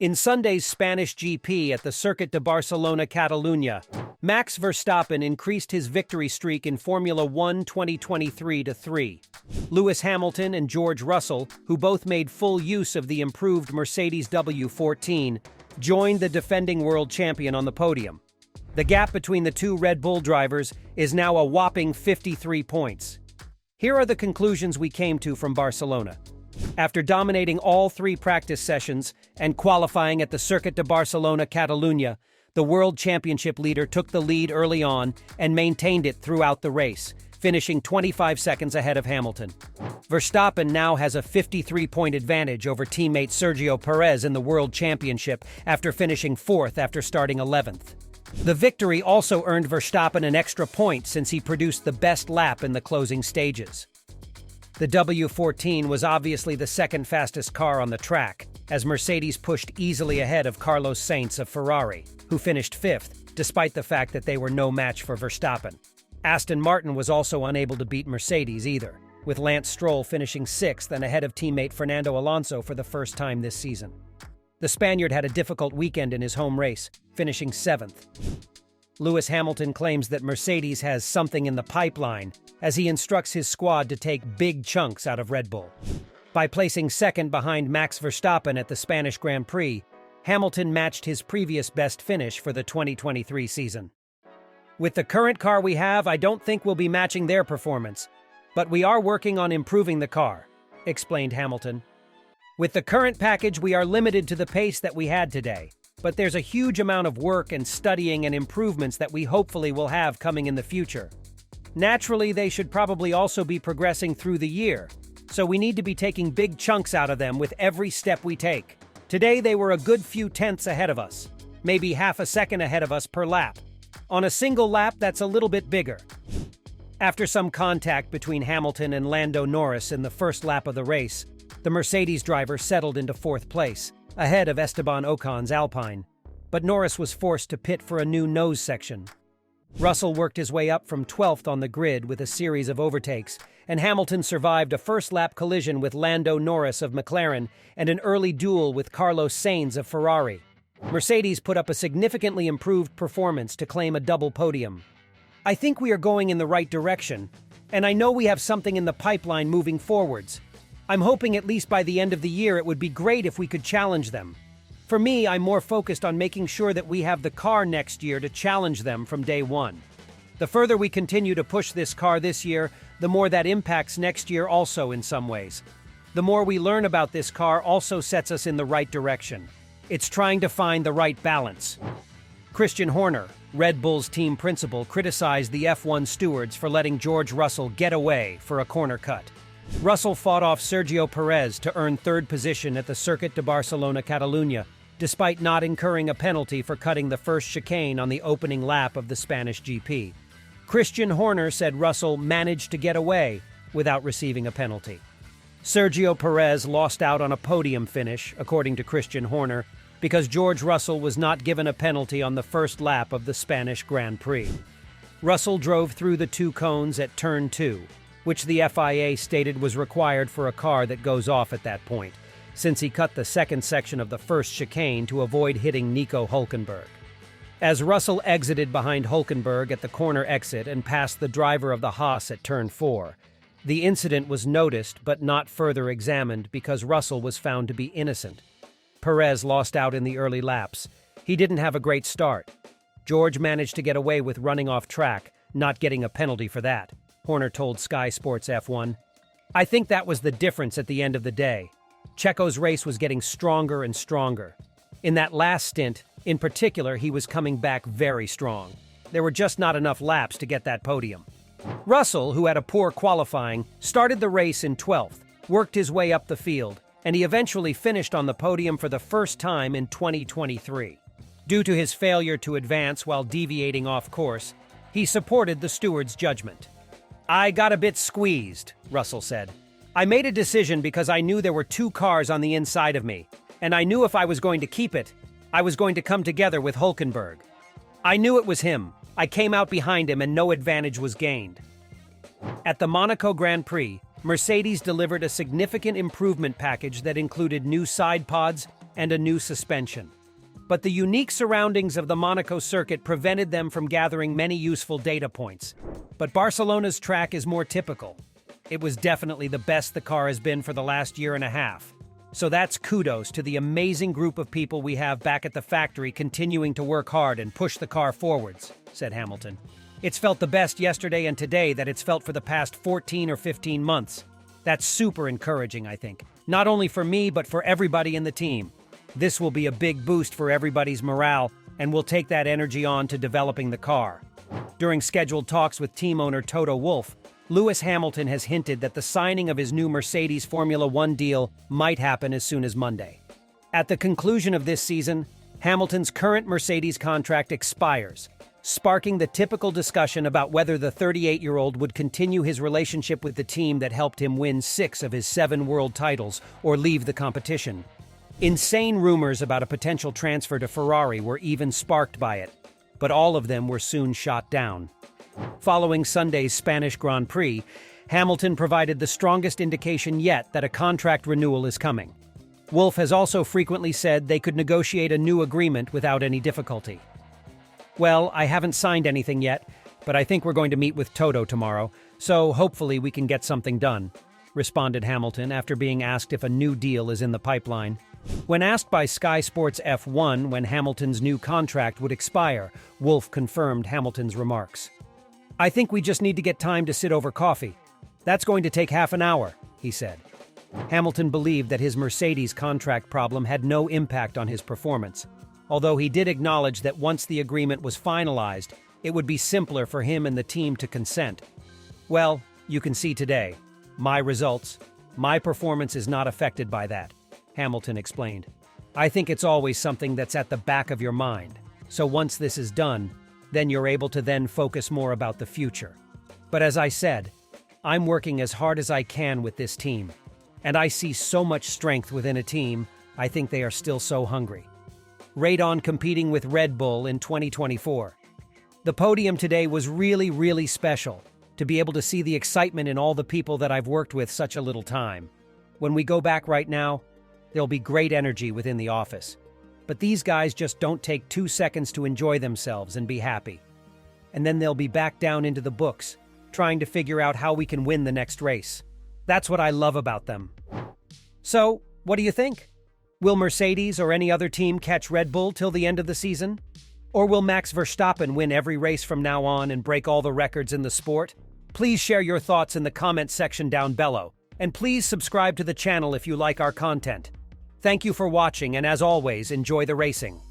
In Sunday's Spanish GP at the Circuit de Barcelona-Catalunya, Max Verstappen increased his victory streak in Formula One 2023 to 3. Lewis Hamilton and George Russell, who both made full use of the improved Mercedes W14, joined the defending world champion on the podium. The gap between the two Red Bull drivers is now a whopping 53 points. Here are the conclusions we came to from Barcelona. After dominating all 3 practice sessions and qualifying at the Circuit de Barcelona-Catalunya, the World Championship leader took the lead early on and maintained it throughout the race, finishing 25 seconds ahead of Hamilton. Verstappen now has a 53-point advantage over teammate Sergio Perez in the World Championship after finishing 4th after starting 11th. The victory also earned Verstappen an extra point since he produced the best lap in the closing stages. The W14 was obviously the second fastest car on the track, as Mercedes pushed easily ahead of Carlos Sainz of Ferrari, who finished 5th, despite the fact that they were no match for Verstappen. Aston Martin was also unable to beat Mercedes either, with Lance Stroll finishing 6th and ahead of teammate Fernando Alonso for the first time this season. The Spaniard had a difficult weekend in his home race, finishing 7th. Lewis Hamilton claims that Mercedes has something in the pipeline, as he instructs his squad to take big chunks out of Red Bull. By placing second behind Max Verstappen at the Spanish Grand Prix, Hamilton matched his previous best finish for the 2023 season. With the current car we have, I don't think we'll be matching their performance, but we are working on improving the car, explained Hamilton. With the current package, we are limited to the pace that we had today, but there's a huge amount of work and studying and improvements that we hopefully will have coming in the future. Naturally, they should probably also be progressing through the year, so we need to be taking big chunks out of them with every step we take. Today, they were a good few tenths ahead of us, maybe half a second ahead of us per lap. On a single lap, that's a little bit bigger. After some contact between Hamilton and Lando Norris in the first lap of the race, the Mercedes driver settled into 4th place, ahead of Esteban Ocon's Alpine, but Norris was forced to pit for a new nose section. Russell worked his way up from 12th on the grid with a series of overtakes, and Hamilton survived a first-lap collision with Lando Norris of McLaren and an early duel with Carlos Sainz of Ferrari. Mercedes put up a significantly improved performance to claim a double podium. I think we are going in the right direction, and I know we have something in the pipeline moving forwards. I'm hoping at least by the end of the year it would be great if we could challenge them. For me, I'm more focused on making sure that we have the car next year to challenge them from day one. The further we continue to push this car this year, the more that impacts next year also in some ways. The more we learn about this car also sets us in the right direction. It's trying to find the right balance. Christian Horner, Red Bull's team principal, criticized the F1 stewards for letting George Russell get away for a corner cut. Russell fought off Sergio Perez to earn 3rd position at the Circuit de Barcelona-Catalunya, despite not incurring a penalty for cutting the first chicane on the opening lap of the Spanish GP. Christian Horner said Russell managed to get away without receiving a penalty. Sergio Perez lost out on a podium finish, according to Christian Horner, because George Russell was not given a penalty on the first lap of the Spanish Grand Prix. Russell drove through the 2 cones at Turn 2, which the FIA stated was required for a car that goes off at that point, since he cut the second section of the first chicane to avoid hitting Nico Hülkenberg. As Russell exited behind Hülkenberg at the corner exit and passed the driver of the Haas at Turn 4, the incident was noticed but not further examined because Russell was found to be innocent. Perez lost out in the early laps. He didn't have a great start. George managed to get away with running off track, not getting a penalty for that, Horner told Sky Sports F1. I think that was the difference at the end of the day. Checo's race was getting stronger and stronger. In that last stint, in particular, he was coming back very strong. There were just not enough laps to get that podium. Russell, who had a poor qualifying, started the race in 12th, worked his way up the field, and he eventually finished on the podium for the first time in 2023. Due to his failure to advance while deviating off course, he supported the steward's judgment. I got a bit squeezed, Russell said. I made a decision because I knew there were 2 cars on the inside of me, and I knew if I was going to keep it, I was going to come together with Hülkenberg. I knew it was him. I came out behind him and no advantage was gained. At the Monaco Grand Prix, Mercedes delivered a significant improvement package that included new side pods, and a new suspension. But the unique surroundings of the Monaco circuit prevented them from gathering many useful data points. But Barcelona's track is more typical. It was definitely the best the car has been for the last year and a half. So that's kudos to the amazing group of people we have back at the factory continuing to work hard and push the car forwards, said Hamilton. It's felt the best yesterday and today that it's felt for the past 14 or 15 months. That's super encouraging, I think. Not only for me, but for everybody in the team. This will be a big boost for everybody's morale, and we'll take that energy on to developing the car. During scheduled talks with team owner Toto Wolff, Lewis Hamilton has hinted that the signing of his new Mercedes Formula One deal might happen as soon as Monday. At the conclusion of this season, Hamilton's current Mercedes contract expires, sparking the typical discussion about whether the 38-year-old would continue his relationship with the team that helped him win 6 of his 7 world titles or leave the competition. Insane rumors about a potential transfer to Ferrari were even sparked by it, but all of them were soon shot down. Following Sunday's Spanish Grand Prix, Hamilton provided the strongest indication yet that a contract renewal is coming. Wolff has also frequently said they could negotiate a new agreement without any difficulty. Well, I haven't signed anything yet, but I think we're going to meet with Toto tomorrow, so hopefully we can get something done, responded Hamilton after being asked if a new deal is in the pipeline. When asked by Sky Sports F1 when Hamilton's new contract would expire, Wolff confirmed Hamilton's remarks. I think we just need to get time to sit over coffee. That's going to take half an hour, he said. Hamilton believed that his Mercedes contract problem had no impact on his performance, although he did acknowledge that once the agreement was finalized, it would be simpler for him and the team to consent. Well, you can see today. My results, my performance is not affected by that, Hamilton explained. I think it's always something that's at the back of your mind. So once this is done, then you're able to then focus more about the future. But as I said, I'm working as hard as I can with this team. And I see so much strength within a team, I think they are still so hungry. Right on competing with Red Bull in 2024. The podium today was really special, to be able to see the excitement in all the people that I've worked with such a little time. When we go back right now, there'll be great energy within the office. But these guys just don't take 2 seconds to enjoy themselves and be happy. And then they'll be back down into the books, trying to figure out how we can win the next race. That's what I love about them. So, what do you think? Will Mercedes or any other team catch Red Bull till the end of the season? Or will Max Verstappen win every race from now on and break all the records in the sport? Please share your thoughts in the comment section down below. And please subscribe to the channel if you like our content. Thank you for watching, and as always, enjoy the racing.